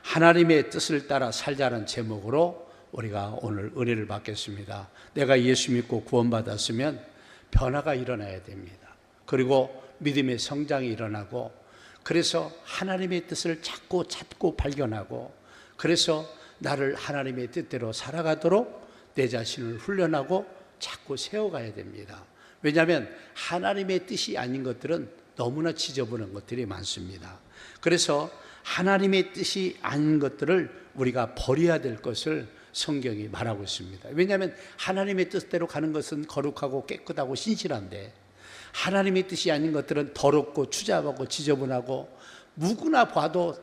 하나님의 뜻을 따라 살자는 제목으로 우리가 오늘 은혜를 받겠습니다. 내가 예수 믿고 구원받았으면 변화가 일어나야 됩니다. 그리고 믿음의 성장이 일어나고, 그래서 하나님의 뜻을 자꾸 찾고 발견하고, 그래서 나를 하나님의 뜻대로 살아가도록 내 자신을 훈련하고 자꾸 세워가야 됩니다. 왜냐하면 하나님의 뜻이 아닌 것들은 너무나 지저분한 것들이 많습니다. 그래서 하나님의 뜻이 아닌 것들을 우리가 버려야 될 것을 성경이 말하고 있습니다. 왜냐하면 하나님의 뜻대로 가는 것은 거룩하고 깨끗하고 신실한데, 하나님의 뜻이 아닌 것들은 더럽고 추잡하고 지저분하고 누구나 봐도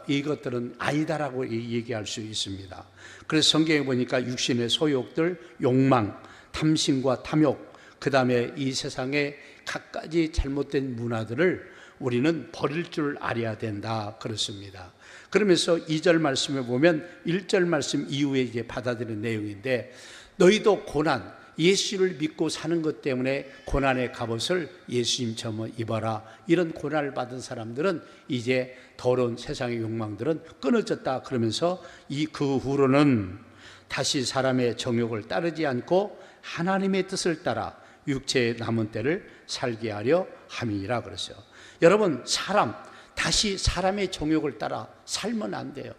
이것들은 아니다라고 얘기할 수 있습니다. 그래서 성경에 보니까 육신의 소욕들, 욕망, 탐심과 탐욕, 그 다음에 이 세상의 갖가지 잘못된 문화들을 우리는 버릴 줄 알아야 된다, 그렇습니다. 그러면서 2절 말씀에 보면 1절 말씀 이후에 이제 받아들인 내용인데, 너희도 고난, 예수를 믿고 사는 것 때문에 고난의 갑옷을 예수님처럼 입어라. 이런 고난을 받은 사람들은 이제 더러운 세상의 욕망들은 끊어졌다. 그러면서 그 후로는 다시 사람의 정욕을 따르지 않고 하나님의 뜻을 따라 육체의 남은 때를 살게 하려 함이니라 그랬어요. 여러분, 다시 사람의 정욕을 따라 살면 안 돼요.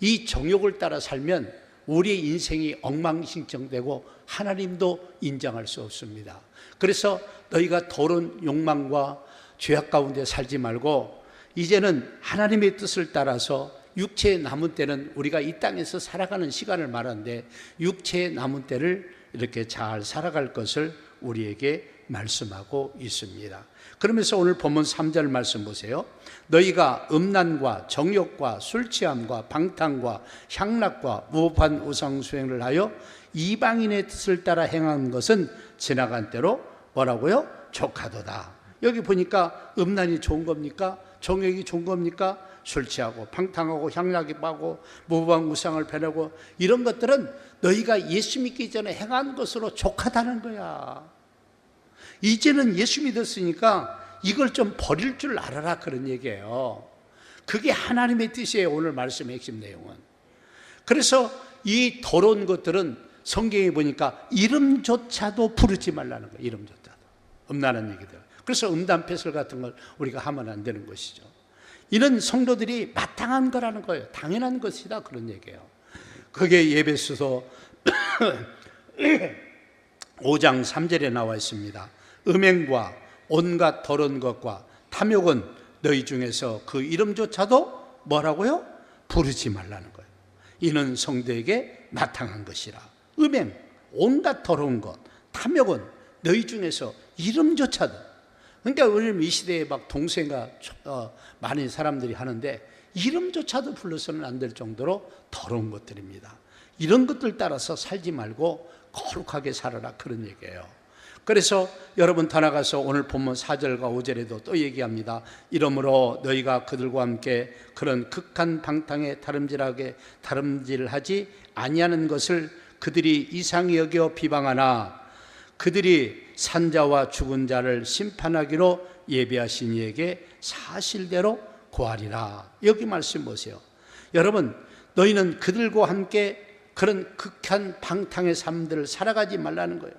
이 정욕을 따라 살면 우리의 인생이 엉망진창되고 하나님도 인정할 수 없습니다. 그래서 너희가 더러운 욕망과 죄악 가운데 살지 말고 이제는 하나님의 뜻을 따라서 육체의 남은 때는, 우리가 이 땅에서 살아가는 시간을 말하는데 육체의 남은 때를 이렇게 잘 살아갈 것을 우리에게 말씀하고 있습니다. 그러면서 오늘 본문 3절 말씀 보세요. 너희가 음란과 정욕과 술취함과 방탕과 향락과 무법한 우상수행을 하여 이방인의 뜻을 따라 행하는 것은 지나간 때로 뭐라고요? 족하도다. 여기 보니까 음란이 좋은 겁니까? 정욕이 좋은 겁니까? 술 취하고 방탕하고 향락하고 무법한 우상을 배내고 이런 것들은 너희가 예수 믿기 전에 행한 것으로 족하다는 거야. 이제는 예수 믿었으니까 이걸 좀 버릴 줄 알아라, 그런 얘기예요. 그게 하나님의 뜻이에요, 오늘 말씀의 핵심 내용은. 그래서 이 더러운 것들은 성경에 보니까 이름조차도 부르지 말라는 거예요. 이름조차도. 음란한 얘기들. 그래서 음담패설 같은 걸 우리가 하면 안 되는 것이죠. 이런 성도들이 마땅한 거라는 거예요. 당연한 것이다, 그런 얘기예요. 그게 예배소서 5장 3절에 나와 있습니다. 음행과 온갖 더러운 것과 탐욕은 너희 중에서 그 이름조차도 뭐라고요? 부르지 말라는 거예요. 이는 성도에게 마땅한 것이라. 음행, 온갖 더러운 것, 탐욕은 너희 중에서 이름조차도. 그러니까 우리는 이 시대에 막 동생과 많은 사람들이 하는데 이름조차도 불러서는 안 될 정도로 더러운 것들입니다. 이런 것들 따라서 살지 말고 거룩하게 살아라, 그런 얘기예요. 그래서 여러분 더 나가서 오늘 본문 4절과 5절에도 또 얘기합니다. 이러므로 너희가 그들과 함께 그런 극한 방탕에 다름질하지 아니하는 것을 그들이 이상히 여겨 비방하나 그들이 산자와 죽은 자를 심판하기로 예비하신 이에게 사실대로 고하리라. 여기 말씀 보세요. 여러분, 너희는 그들과 함께 그런 극한 방탕의 삶들을 살아가지 말라는 거예요.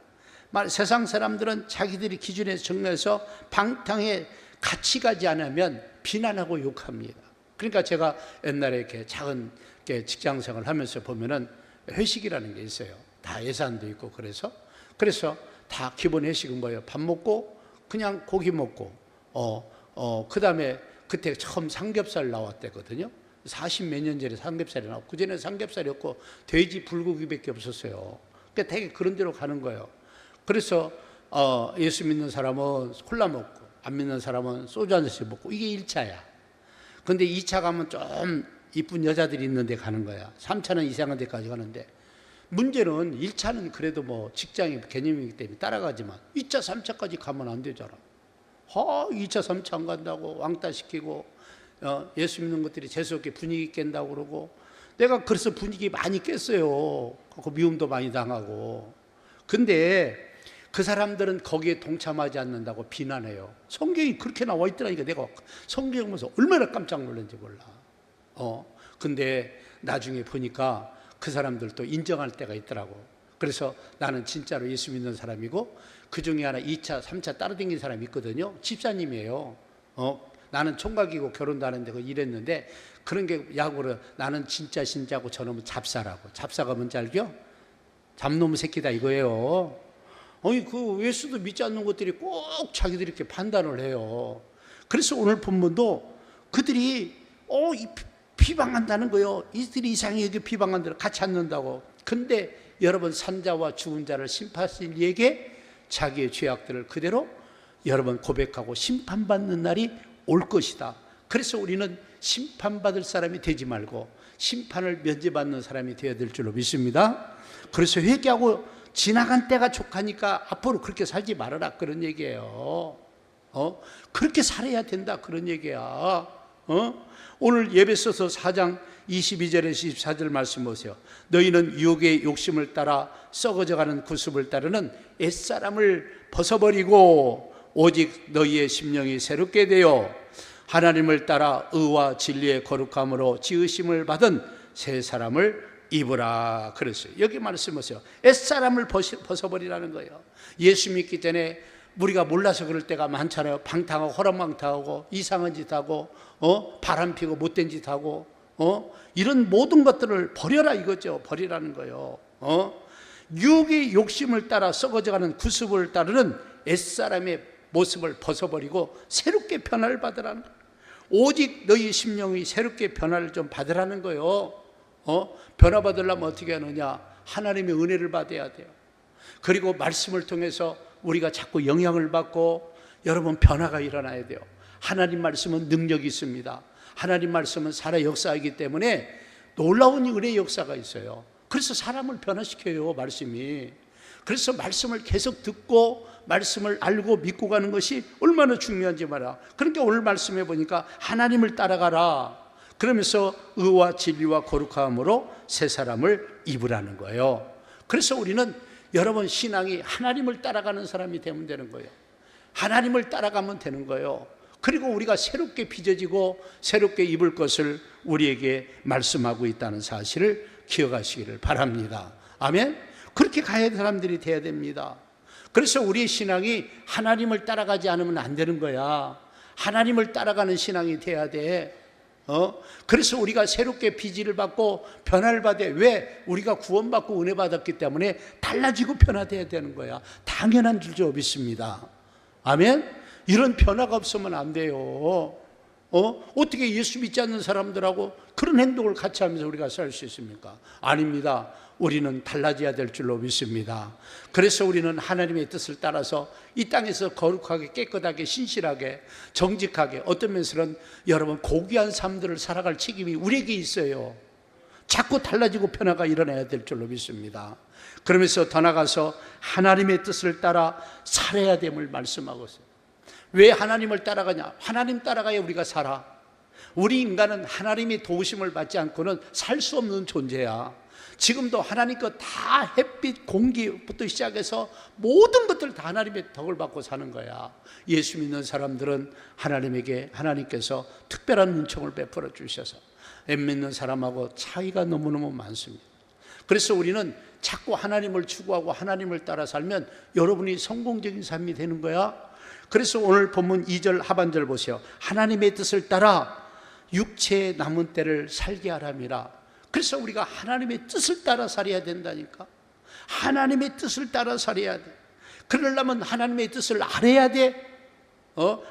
세상 사람들은 자기들이 기준에 정해서 방탕에 같이 가지 않으면 비난하고 욕합니다. 그러니까 제가 옛날에 이렇게 작은 직장생활을 하면서 보면은 회식이라는 게 있어요. 다 예산도 있고 그래서 다 기본 회식은 뭐예요? 밥 먹고 그냥 고기 먹고 그 다음에 그때 처음 삼겹살 나왔대거든요. 40 몇 년 전에 삼겹살이 나왔고 그전에 삼겹살이었고 돼지 불고기밖에 없었어요. 그러니까 되게 그런 데로 가는 거예요. 그래서 예수 믿는 사람은 콜라 먹고 안 믿는 사람은 소주 한 잔씩 먹고 이게 1차야. 근데 2차 가면 좀 이쁜 여자들이 있는 데 가는 거야. 3차는 이상한 데까지 가는데 문제는 1차는 그래도 뭐 직장의 개념이기 때문에 따라가지만 2차, 3차까지 가면 안 되잖아. 2차, 3차 안 간다고 왕따 시키고 예수 믿는 것들이 재수없게 분위기 깬다고 그러고, 내가 그래서 분위기 많이 깼어요. 그 미움도 많이 당하고. 근데 그 사람들은 거기에 동참하지 않는다고 비난해요. 성경이 그렇게 나와 있더라니까 내가 성경 보면서 얼마나 깜짝 놀랐는지 몰라. 근데 나중에 보니까 그 사람들도 인정할 때가 있더라고. 그래서 나는 진짜로 예수 믿는 사람이고, 그 중에 하나 2차, 3차 따라다니는 사람이 있거든요. 집사님이에요. 나는 총각이고 결혼도 하는데 이랬는데, 그런 게 야구로 나는 진짜 신자고 저놈은 잡사라고. 잡사가 뭔지 알죠? 잡놈 새끼다 이거예요. 아니 그 예수도 믿지 않는 것들이 꼭 자기들이 이렇게 판단을 해요. 그래서 오늘 본문도 그들이 비방한다는 거예요. 이들이 이상하게 비방한다고 같이 앉는다고. 근데 여러분, 산자와 죽은 자를 심판하실 이에게 자기의 죄악들을 그대로 여러분 고백하고 심판받는 날이 올 것이다. 그래서 우리는 심판받을 사람이 되지 말고 심판을 면제받는 사람이 되어야 될 줄로 믿습니다. 그래서 회개하고 지나간 때가 족하니까 앞으로 그렇게 살지 말아라, 그런 얘기예요. 그렇게 살아야 된다, 그런 얘기야. 오늘 예배소서 4장 22절에서 24절 말씀 보세요. 너희는 유혹의 욕심을 따라 썩어져가는 구습을 따르는 옛사람을 벗어버리고 오직 너희의 심령이 새롭게 되어 하나님을 따라 의와 진리의 거룩함으로 지으심을 받은 새 사람을 입으라 그랬어요. 여기 말씀 보세요. 옛사람을 벗어버리라는 거예요. 예수 믿기 전에 우리가 몰라서 그럴 때가 많잖아요. 방탕하고 허랑방탕하고 이상한 짓 하고 바람 피고 못된 짓 하고 이런 모든 것들을 버려라 이거죠. 버리라는 거예요. 유혹의 욕심을 따라 썩어져가는 구습을 따르는 옛사람의 모습을 벗어버리고 새롭게 변화를 받으라는 거예요. 오직 너희 심령이 새롭게 변화를 좀 받으라는 거예요. 변화 받으려면 어떻게 하느냐? 하나님의 은혜를 받아야 돼요. 그리고 말씀을 통해서 우리가 자꾸 영향을 받고 여러분 변화가 일어나야 돼요. 하나님 말씀은 능력이 있습니다. 하나님 말씀은 살아 역사이기 때문에 놀라운 은혜의 역사가 있어요. 그래서 사람을 변화시켜요, 말씀이. 그래서 말씀을 계속 듣고 말씀을 알고 믿고 가는 것이 얼마나 중요한지 말이야. 그러니까 오늘 말씀해 보니까 하나님을 따라가라. 그러면서 의와 진리와 거룩함으로 새 사람을 입으라는 거예요. 그래서 우리는 여러분 신앙이 하나님을 따라가는 사람이 되면 되는 거예요. 하나님을 따라가면 되는 거예요. 그리고 우리가 새롭게 빚어지고 새롭게 입을 것을 우리에게 말씀하고 있다는 사실을 기억하시기를 바랍니다. 아멘. 그렇게 가야 할 사람들이 돼야 됩니다. 그래서 우리의 신앙이 하나님을 따라가지 않으면 안 되는 거야. 하나님을 따라가는 신앙이 돼야 돼. 그래서 우리가 새롭게 빚을 받고 변화를 받아야. 왜? 우리가 구원받고 은혜 받았기 때문에 달라지고 변화돼야 되는 거야. 당연한 줄로 믿습니다. 아멘. 이런 변화가 없으면 안 돼요. 어떻게 예수 믿지 않는 사람들하고 그런 행동을 같이 하면서 우리가 살 수 있습니까? 아닙니다. 우리는 달라져야 될 줄로 믿습니다. 그래서 우리는 하나님의 뜻을 따라서 이 땅에서 거룩하게 깨끗하게 신실하게 정직하게 어떤 면에서는 여러분 고귀한 삶들을 살아갈 책임이 우리에게 있어요. 자꾸 달라지고 변화가 일어나야 될 줄로 믿습니다. 그러면서 더 나아가서 하나님의 뜻을 따라 살아야 됨을 말씀하고 있어요. 왜 하나님을 따라가냐? 하나님 따라가야 우리가 살아. 우리 인간은 하나님의 도우심을 받지 않고는 살 수 없는 존재야. 지금도 하나님 것 다 햇빛, 공기부터 시작해서 모든 것들 다 하나님의 덕을 받고 사는 거야. 예수 믿는 사람들은 하나님께서 특별한 은총을 베풀어 주셔서 안 믿는 사람하고 차이가 너무너무 많습니다. 그래서 우리는 자꾸 하나님을 추구하고 하나님을 따라 살면 여러분이 성공적인 삶이 되는 거야. 그래서 오늘 본문 2절 하반절 보세요. 하나님의 뜻을 따라 육체의 남은 때를 살게 하람이라. 그래서 우리가 하나님의 뜻을 따라 살아야 된다니까. 하나님의 뜻을 따라 살아야 돼. 그러려면 하나님의 뜻을 알아야 돼.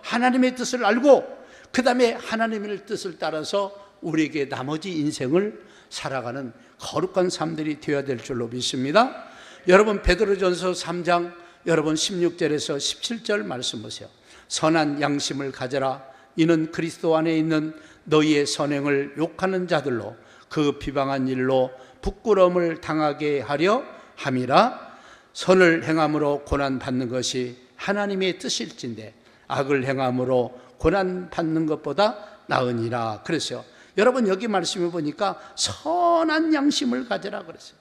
하나님의 뜻을 알고 그 다음에 하나님의 뜻을 따라서 우리에게 나머지 인생을 살아가는 거룩한 삶들이 되어야 될 줄로 믿습니다. 여러분 베드로전서 3장 여러분 16절에서 17절 말씀 보세요. 선한 양심을 가져라. 이는 그리스도 안에 있는 너희의 선행을 욕하는 자들로 그 비방한 일로 부끄러움을 당하게 하려 함이라. 선을 행함으로 고난받는 것이 하나님의 뜻일진데 악을 행함으로 고난받는 것보다 나으니라 그랬어요. 여러분 여기 말씀해 보니까 선한 양심을 가져라 그랬어요.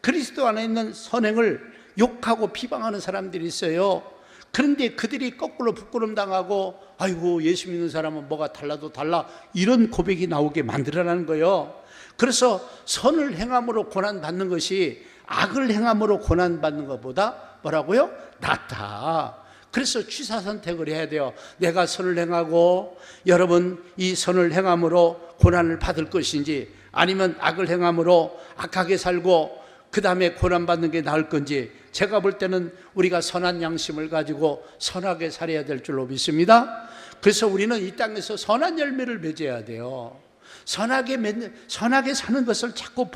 그리스도 안에 있는 선행을 욕하고 비방하는 사람들이 있어요. 그런데 그들이 거꾸로 부끄럼 당하고 아이고 예수 믿는 사람은 뭐가 달라도 달라 이런 고백이 나오게 만들어라는 거예요. 그래서 선을 행함으로 고난받는 것이 악을 행함으로 고난받는 것보다 뭐라고요? 낫다. 그래서 취사 선택을 해야 돼요. 내가 선을 행하고 여러분 이 선을 행함으로 고난을 받을 것인지 아니면 악을 행함으로 악하게 살고 그 다음에 고난받는 게 나을 건지 제가 볼 때는 우리가 선한 양심을 가지고 선하게 살아야 될 줄로 믿습니다. 그래서 우리는 이 땅에서 선한 열매를 맺어야 돼요. 선하게 사는 것을 자꾸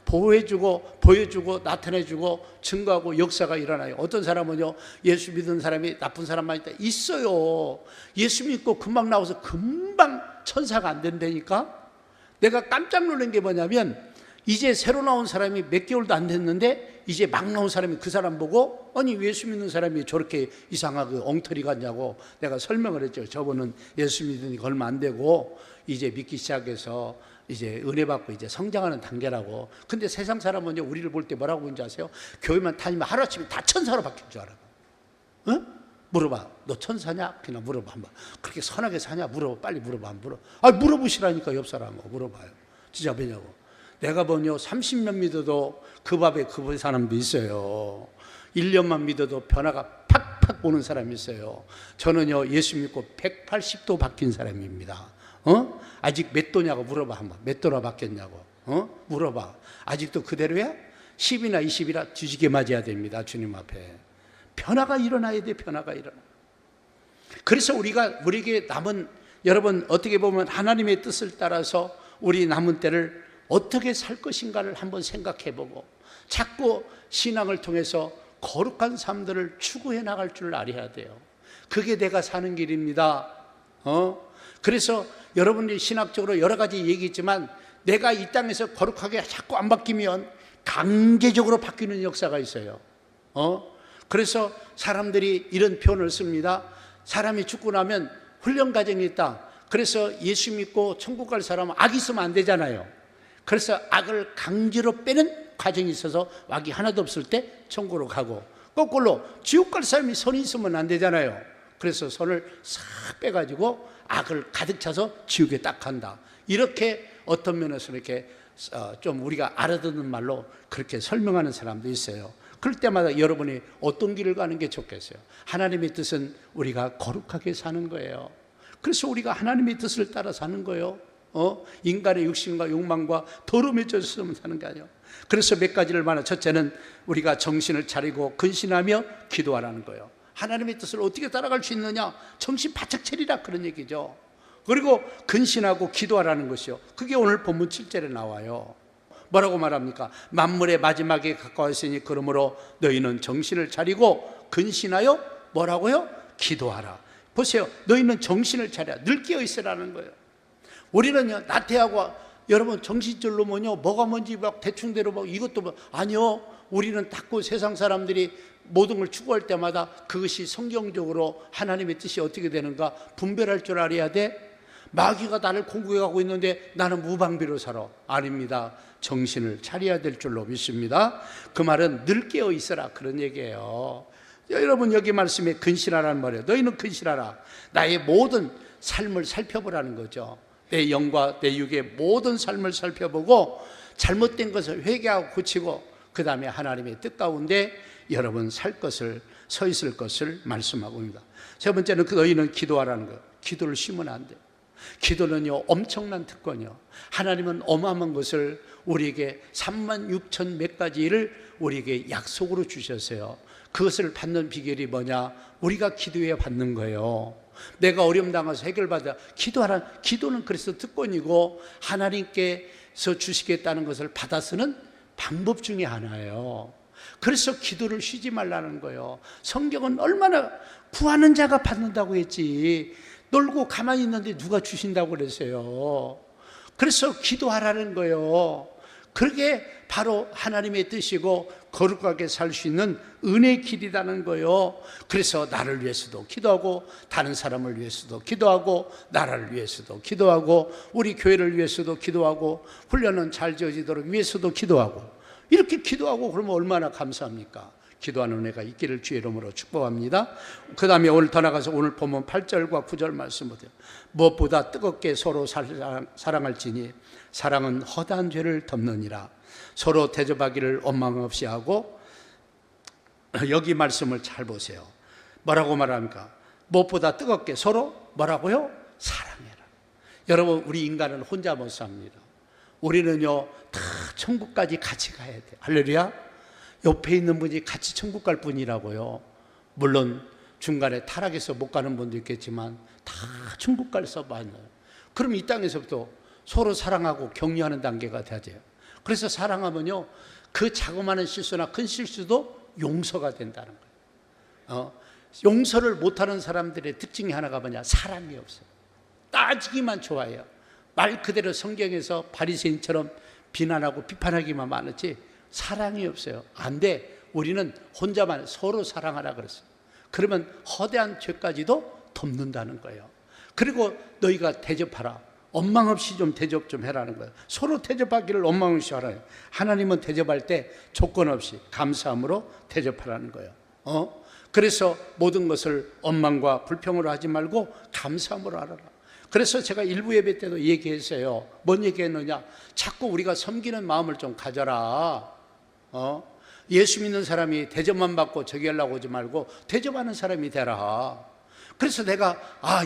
보호해주고 보여주고 나타내주고 증거하고 역사가 일어나요. 어떤 사람은요 예수 믿는 사람이 나쁜 사람만 있다 있어요. 예수 믿고 금방 나와서 금방 천사가 안 된다니까. 내가 깜짝 놀란 게 뭐냐면 이제 새로 나온 사람이 몇 개월도 안 됐는데 이제 막 나온 사람이 그 사람 보고 아니 예수 믿는 사람이 저렇게 이상하게 엉터리 같냐고 내가 설명을 했죠. 저분은 예수 믿으니 얼마 안 되고 이제 믿기 시작해서 이제 은혜 받고 이제 성장하는 단계라고. 근데 세상 사람은요 우리를 볼 때 뭐라고 하는지 아세요? 교회만 다니면 하루아침에 다 천사로 바뀔 줄 알아. 응? 물어봐. 너 천사냐? 그냥 물어봐 한번. 그렇게 선하게 사냐? 물어봐. 빨리 물어봐. 안 물어. 아 물어보시라니까 옆 사람하고 물어봐요. 진짜 왜냐고. 내가 보니요 30년 믿어도 그 밥에 그 사람도 있어요. 1년만 믿어도 변화가 팍팍 오는 사람이 있어요. 저는요 예수 믿고 180도 바뀐 사람입니다. 아직 몇 도냐고 물어봐 한번. 몇 도나 바뀌었냐고. 물어봐. 아직도 그대로야? 10이나 20이라 뒤지게 맞아야 됩니다. 주님 앞에. 변화가 일어나야 돼. 변화가 일어나. 그래서 우리에게 남은 여러분 어떻게 보면 하나님의 뜻을 따라서 우리 남은 때를 어떻게 살 것인가를 한번 생각해보고 자꾸 신앙을 통해서 거룩한 삶들을 추구해 나갈 줄 알아야 돼요. 그게 내가 사는 길입니다. 그래서 여러분들이 신학적으로 여러 가지 얘기했지만 내가 이 땅에서 거룩하게 자꾸 안 바뀌면 강제적으로 바뀌는 역사가 있어요. 그래서 사람들이 이런 표현을 씁니다. 사람이 죽고 나면 훈련 과정이 있다. 그래서 예수 믿고 천국 갈 사람은 악 있으면 안 되잖아요. 그래서 악을 강제로 빼는 과정이 있어서 악이 하나도 없을 때 천국으로 가고 거꾸로 지옥 갈 사람이 선이 있으면 안 되잖아요. 그래서 선을 싹 빼가지고 악을 가득 차서 지옥에 딱 간다. 이렇게 어떤 면에서 이렇게 좀 우리가 알아듣는 말로 그렇게 설명하는 사람도 있어요. 그럴 때마다 여러분이 어떤 길을 가는 게 좋겠어요? 하나님의 뜻은 우리가 거룩하게 사는 거예요. 그래서 우리가 하나님의 뜻을 따라 사는 거예요. 인간의 욕심과 욕망과 더러움에 젖어서 사는 게 아니에요. 그래서 몇 가지를 말하는 첫째는 우리가 정신을 차리고 근신하며 기도하라는 거예요. 하나님의 뜻을 어떻게 따라갈 수 있느냐? 정신 바짝 차리라 그런 얘기죠. 그리고 근신하고 기도하라는 것이요. 그게 오늘 본문 7절에 나와요. 뭐라고 말합니까? 만물의 마지막에 가까웠으니 그러므로 너희는 정신을 차리고 근신하여 뭐라고요? 기도하라. 보세요. 너희는 정신을 차려 늘 깨어 있으라는 거예요. 우리는요 나태하고 여러분 정신줄로 뭐가 뭔지 막 대충대로 이것도 아니요. 우리는 자꾸 세상 사람들이 모든 걸 추구할 때마다 그것이 성경적으로 하나님의 뜻이 어떻게 되는가 분별할 줄 알아야 돼. 마귀가 나를 공격하고 있는데 나는 무방비로 살아. 아닙니다. 정신을 차려야 될 줄로 믿습니다. 그 말은 늘 깨어 있어라 그런 얘기예요. 여러분 여기 말씀에 근신하라는 말이에요. 너희는 근신하라. 나의 모든 삶을 살펴보라는 거죠. 내 영과 내 육의 모든 삶을 살펴보고 잘못된 것을 회개하고 고치고 그 다음에 하나님의 뜻 가운데 여러분 살 것을 서 있을 것을 말씀하고 있습니다. 세 번째는 너희는 기도하라는 거예요. 기도를 쉬면 안 돼요. 기도는요 엄청난 특권이요. 하나님은 어마어마한 것을 우리에게 36,000 몇 가지를 우리에게 약속으로 주셨어요. 그것을 받는 비결이 뭐냐? 우리가 기도해 받는 거예요. 내가 어려움 당해서 해결받아 기도하라. 기도는 그래서 특권이고 하나님께서 주시겠다는 것을 받아 쓰는 방법 중에 하나예요. 그래서 기도를 쉬지 말라는 거예요. 성경은 얼마나 구하는 자가 받는다고 했지 놀고 가만히 있는데 누가 주신다고 그랬어요. 그래서 기도하라는 거예요. 그게 바로 하나님의 뜻이고 거룩하게 살 수 있는 은혜의 길이라는 거예요. 그래서 나를 위해서도 기도하고, 다른 사람을 위해서도 기도하고, 나라를 위해서도 기도하고, 우리 교회를 위해서도 기도하고, 훈련은 잘 지어지도록 위해서도 기도하고, 이렇게 기도하고 그러면 얼마나 감사합니까? 기도하는 은혜가 있기를 주의 이름으로 축복합니다. 그 다음에 오늘 더 나가서 오늘 보면 8절과 9절 말씀 보세요. 무엇보다 뜨겁게 서로 사랑할지니 사랑은 허다한 죄를 덮느니라. 서로 대접하기를 원망 없이 하고, 여기 말씀을 잘 보세요. 뭐라고 말합니까? 무엇보다 뜨겁게 서로 뭐라고요? 사랑해라. 여러분, 우리 인간은 혼자 못 삽니다. 우리는요 다 천국까지 같이 가야 돼. 할렐루야. 옆에 있는 분이 같이 천국 갈 분이라고요. 물론 중간에 타락해서 못 가는 분도 있겠지만 다 천국 갈 수 많아요. 그럼 이 땅에서부터 서로 사랑하고 격려하는 단계가 돼야 돼요. 그래서 사랑하면요 그 자그마한 실수나 큰 실수도 용서가 된다는 거예요. 용서를 못하는 사람들의 특징이 하나가 뭐냐? 사랑이 없어요. 따지기만 좋아해요. 말 그대로 성경에서 바리새인처럼 비난하고 비판하기만 많았지 사랑이 없어요. 안 돼. 우리는 혼자만 서로 사랑하라 그랬어요. 그러면 허대한 죄까지도 덮는다는 거예요. 그리고 너희가 대접하라. 원망 없이 좀 대접 좀 해라는 거예요. 서로 대접하기를 원망 없이 하라는 거예요. 하나님은 대접할 때 조건 없이 감사함으로 대접하라는 거예요. 그래서 모든 것을 원망과 불평으로 하지 말고 감사함으로 하라. 그래서 제가 일부 예배 때도 얘기했어요. 뭔 얘기했느냐? 자꾸 우리가 섬기는 마음을 좀 가져라. 예수 믿는 사람이 대접만 받고 저기 하려고 오지 말고 대접하는 사람이 되라. 그래서 내가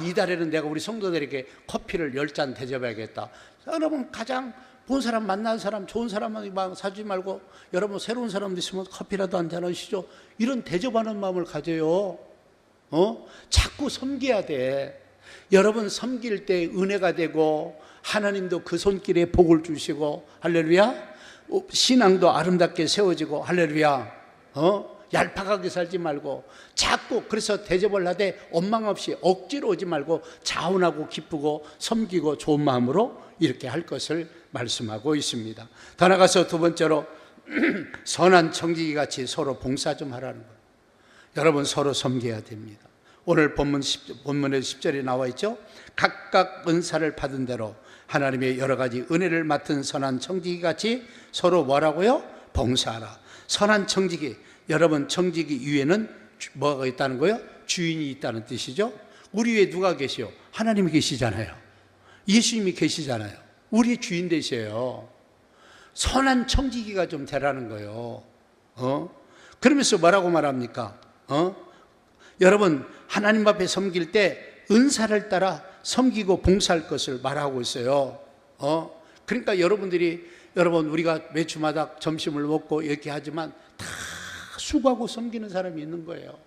이달에는 내가 우리 성도들에게 커피를 10잔 대접해야겠다. 여러분 가장 본 사람, 만난 사람, 좋은 사람만 사주지 말고 여러분 새로운 사람도 있으면 커피라도 한잔 하시죠. 이런 대접하는 마음을 가져요. 자꾸 섬겨야 돼. 여러분 섬길 때 은혜가 되고 하나님도 그 손길에 복을 주시고, 할렐루야. 신앙도 아름답게 세워지고, 할렐루야. 얄팍하게 살지 말고 자꾸 그래서 대접을 하되 원망 없이 억지로 오지 말고 자원하고 기쁘고 섬기고 좋은 마음으로 이렇게 할 것을 말씀하고 있습니다. 더 나가서 두 번째로 선한 청지기 같이 서로 봉사 좀 하라는 거예요. 여러분 서로 섬겨야 됩니다. 오늘 본문의 10절에 나와 있죠. 각각 은사를 받은 대로 하나님의 여러 가지 은혜를 맡은 선한 청지기 같이 서로 뭐라고요? 봉사하라. 선한 청지기, 여러분 청지기 위에는 뭐가 있다는 거예요? 주인이 있다는 뜻이죠. 우리 위에 누가 계시요? 하나님이 계시잖아요. 예수님이 계시잖아요. 우리 주인 되세요. 선한 청지기가 좀 되라는 거예요. 그러면서 뭐라고 말합니까? 여러분 하나님 앞에 섬길 때 은사를 따라 섬기고 봉사할 것을 말하고 있어요. 그러니까 여러분 우리가 매주마다 점심을 먹고 이렇게 하지만 다 수고하고 섬기는 사람이 있는 거예요.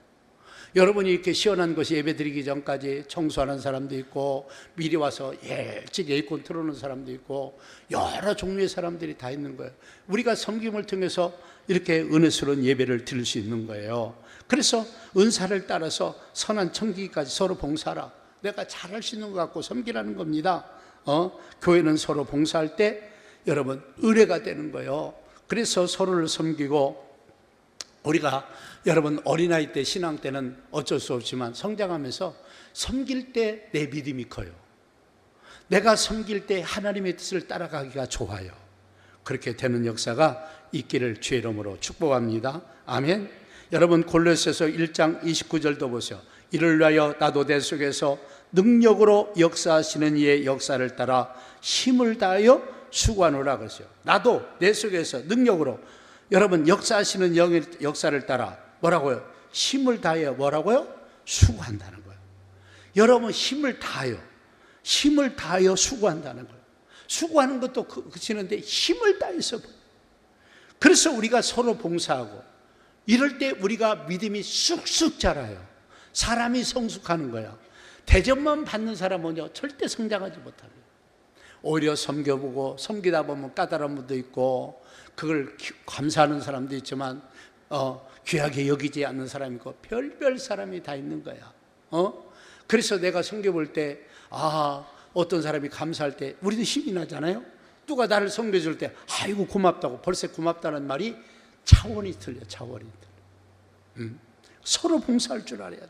여러분이 이렇게 시원한 것이 예배드리기 전까지 청소하는 사람도 있고 미리 와서 일찍 에어컨 틀어놓는 사람도 있고 여러 종류의 사람들이 다 있는 거예요. 우리가 섬김을 통해서 이렇게 은혜스러운 예배를 드릴 수 있는 거예요. 그래서 은사를 따라서 선한 청지기까지 서로 봉사하라. 내가 잘할 수 있는 것 같고 섬기라는 겁니다. 교회는 서로 봉사할 때 여러분 의뢰가 되는 거예요. 그래서 서로를 섬기고, 우리가 여러분 어린아이 때 신앙 때는 어쩔 수 없지만 성장하면서 섬길 때 내 믿음이 커요. 내가 섬길 때 하나님의 뜻을 따라가기가 좋아요. 그렇게 되는 역사가 있기를 주의 이름으로 축복합니다. 아멘. 여러분 골로새서 1장 29절도 보세요. 이를 위하여 나도 내 속에서 능력으로 역사하시는 이의 역사를 따라 힘을 다하여 수고하노라 그랬어요. 나도 내 속에서 능력으로, 여러분 역사하시는 영의 역사를 따라 뭐라고요? 힘을 다하여 뭐라고요? 수고한다는 거예요. 여러분 힘을 다하여 수고한다는 거예요. 수고하는 것도 그치는데 힘을 다해서. 그래서 우리가 서로 봉사하고 이럴 때 우리가 믿음이 쑥쑥 자라요. 사람이 성숙하는 거야. 대접만 받는 사람은요 절대 성장하지 못합니다. 오히려 섬겨보고 섬기다 보면 까다로운 분도 있고 그걸 감사하는 사람도 있지만 귀하게 여기지 않는 사람이 있고 별별 사람이 다 있는 거야. 그래서 내가 섬겨볼 때 어떤 사람이 감사할 때 우리도 힘이 나잖아요. 누가 나를 섬겨줄 때 아이고 고맙다고, 벌써 고맙다는 말이 차원이 틀려, 차원이 틀려. 서로 봉사할 줄 알아야 돼.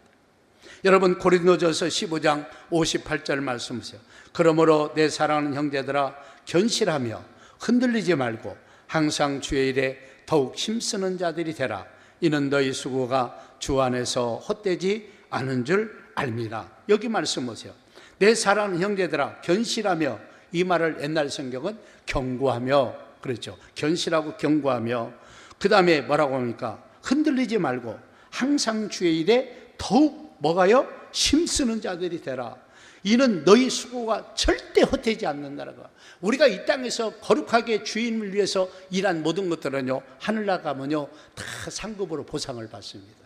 여러분, 고린도전서 15장 58절 말씀 보세요. 그러므로 내 사랑하는 형제들아, 견실하며 흔들리지 말고 항상 주의 일에 더욱 힘쓰는 자들이 되라. 이는 너희 수고가 주 안에서 헛되지 않은 줄 알미라. 여기 말씀 보세요. 내 사랑하는 형제들아, 견실하며, 이 말을 옛날 성경은 경고하며 그랬죠. 견실하고 경고하며, 그 다음에 뭐라고 합니까? 흔들리지 말고 항상 주의 일에 더욱 뭐가요? 힘쓰는 자들이 되라. 이는 너희 수고가 절대 헛되지 않는다라고. 우리가 이 땅에서 거룩하게 주인을 위해서 일한 모든 것들은요, 하늘 나가면요 다 상급으로 보상을 받습니다.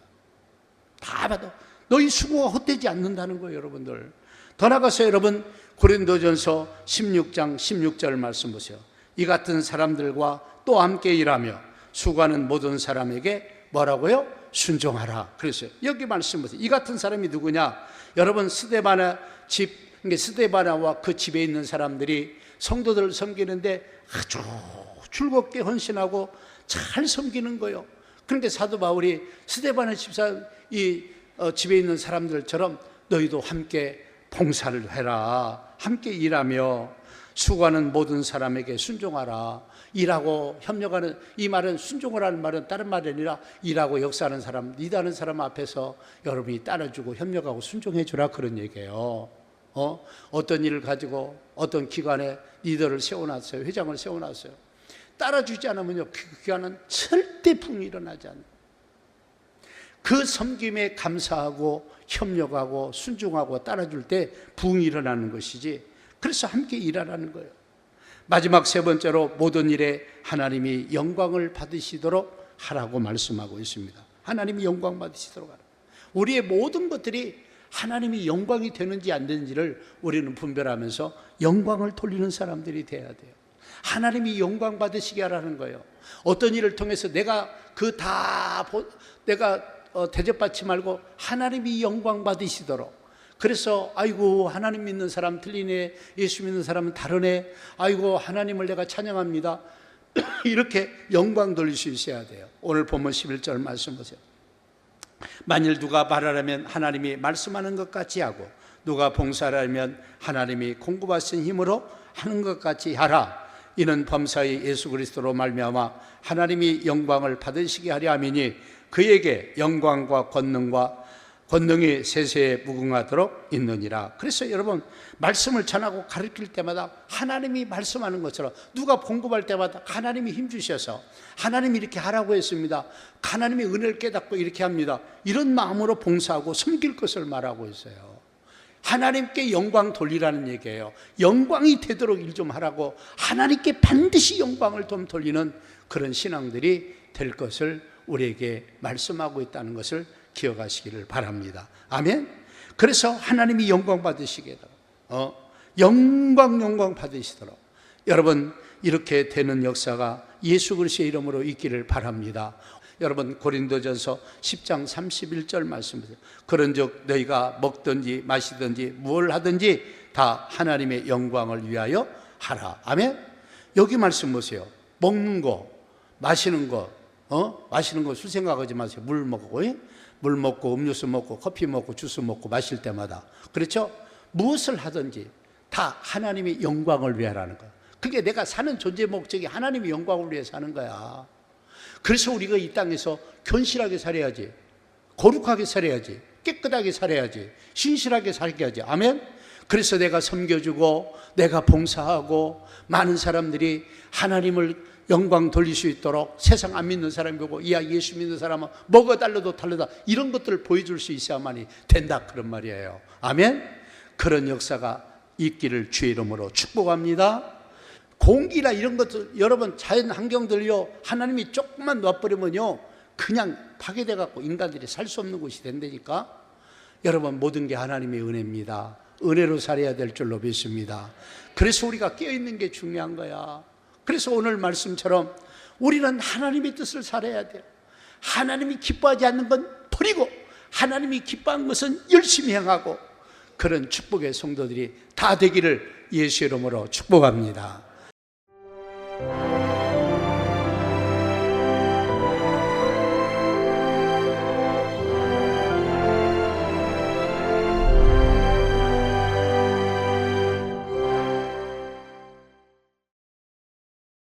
다 받아. 너희 수고가 헛되지 않는다는 거예요, 여러분들. 더 나가서 여러분, 고린도전서 16장 16절 말씀 보세요. 이 같은 사람들과 또 함께 일하며 수고하는 모든 사람에게 뭐라고요? 순종하라. 그랬어요. 여기 말씀 보세요. 이 같은 사람이 누구냐? 여러분, 스데바나 집, 스데바나와 그 집에 있는 사람들이 성도들을 섬기는데 아주 즐겁게 헌신하고 잘 섬기는 거예요. 그런데 사도 바울이 스데바나 집사 집에 있는 사람들처럼 너희도 함께 봉사를 해라. 함께 일하며 수고하는 모든 사람에게 순종하라. 일하고 협력하는, 이 말은 순종을 하는 말은 다른 말이 아니라 일하고 역사하는 사람, 리드하는 사람 앞에서 여러분이 따라주고 협력하고 순종해 주라, 그런 얘기예요. 어떤 일을 가지고 어떤 기관에 리더를 세워놨어요. 회장을 세워놨어요. 따라주지 않으면요, 그 기관은 절대 붕이 일어나지 않아요. 그 섬김에 감사하고 협력하고 순종하고 따라줄 때 붕이 일어나는 것이지. 그래서 함께 일하라는 거예요. 마지막 세 번째로, 모든 일에 하나님이 영광을 받으시도록 하라고 말씀하고 있습니다. 하나님이 영광 받으시도록 하라. 우리의 모든 것들이 하나님이 영광이 되는지 안 되는지를 우리는 분별하면서 영광을 돌리는 사람들이 돼야 돼요. 하나님이 영광 받으시게 하라는 거예요. 어떤 일을 통해서 내가 대접받지 말고 하나님이 영광 받으시도록. 그래서 아이고, 하나님 믿는 사람 틀리네, 예수 믿는 사람은 다르네, 아이고 하나님을 내가 찬양합니다. 이렇게 영광 돌릴 수 있어야 돼요. 오늘 본문 11절 말씀 보세요. 만일 누가 말하려면 하나님이 말씀하는 것 같이 하고, 누가 봉사하려면 하나님이 공급하신 힘으로 하는 것 같이 하라. 이는 범사의 예수 그리스도로 말미암아 하나님이 영광을 받으시게 하려 함이니 그에게 영광과 권능이 세세에 무궁하도록 있느니라. 그래서 여러분, 말씀을 전하고 가르칠 때마다 하나님이 말씀하는 것처럼, 누가 공급할 때마다 하나님이 힘주셔서 하나님이 이렇게 하라고 했습니다, 하나님이 은혜를 깨닫고 이렇게 합니다, 이런 마음으로 봉사하고 섬길 것을 말하고 있어요. 하나님께 영광 돌리라는 얘기예요. 영광이 되도록 일 좀 하라고, 하나님께 반드시 영광을 좀 돌리는 그런 신앙들이 될 것을 우리에게 말씀하고 있다는 것을 기억하시기를 바랍니다. 아멘. 그래서 하나님이 영광 받으시게 영광 받으시도록 여러분, 이렇게 되는 역사가 예수 그리스도의 이름으로 있기를 바랍니다. 여러분, 고린도전서 10장 31절 말씀이세요. 그런즉 너희가 먹든지 마시든지 무엇을 하든지 다 하나님의 영광을 위하여 하라. 아멘. 여기 말씀 보세요. 먹는 거, 마시는 거, 마시는 거 술 생각하지 마세요. 물 먹고 음료수 먹고 커피 먹고 주스 먹고 마실 때마다, 그렇죠? 무엇을 하든지 다 하나님의 영광을 위하라는 거야. 그게 내가 사는 존재 목적이 하나님의 영광을 위해 사는 거야. 그래서 우리가 이 땅에서 견실하게 살아야지, 거룩하게 살아야지, 깨끗하게 살아야지, 신실하게 살아야지. 아멘. 그래서 내가 섬겨주고 내가 봉사하고 많은 사람들이 하나님을 영광 돌릴 수 있도록, 세상 안 믿는 사람이 보고 야, 예수 믿는 사람은 뭐가 달라도 다르다, 이런 것들을 보여줄 수 있어야만이 된다, 그런 말이에요. 아멘. 그런 역사가 있기를 주의 이름으로 축복합니다. 공기나 이런 것들, 여러분 자연 환경들요, 하나님이 조금만 놔버리면요 그냥 파괴돼 갖고 인간들이 살 수 없는 곳이 된다니까. 여러분, 모든 게 하나님의 은혜입니다. 은혜로 살아야 될 줄로 믿습니다. 그래서 우리가 깨어있는 게 중요한 거야. 그래서 오늘 말씀처럼 우리는 하나님의 뜻을 살아야 돼요. 하나님이 기뻐하지 않는 건 버리고 하나님이 기뻐하는 것은 열심히 행하고, 그런 축복의 성도들이 다 되기를 예수 이름으로 축복합니다.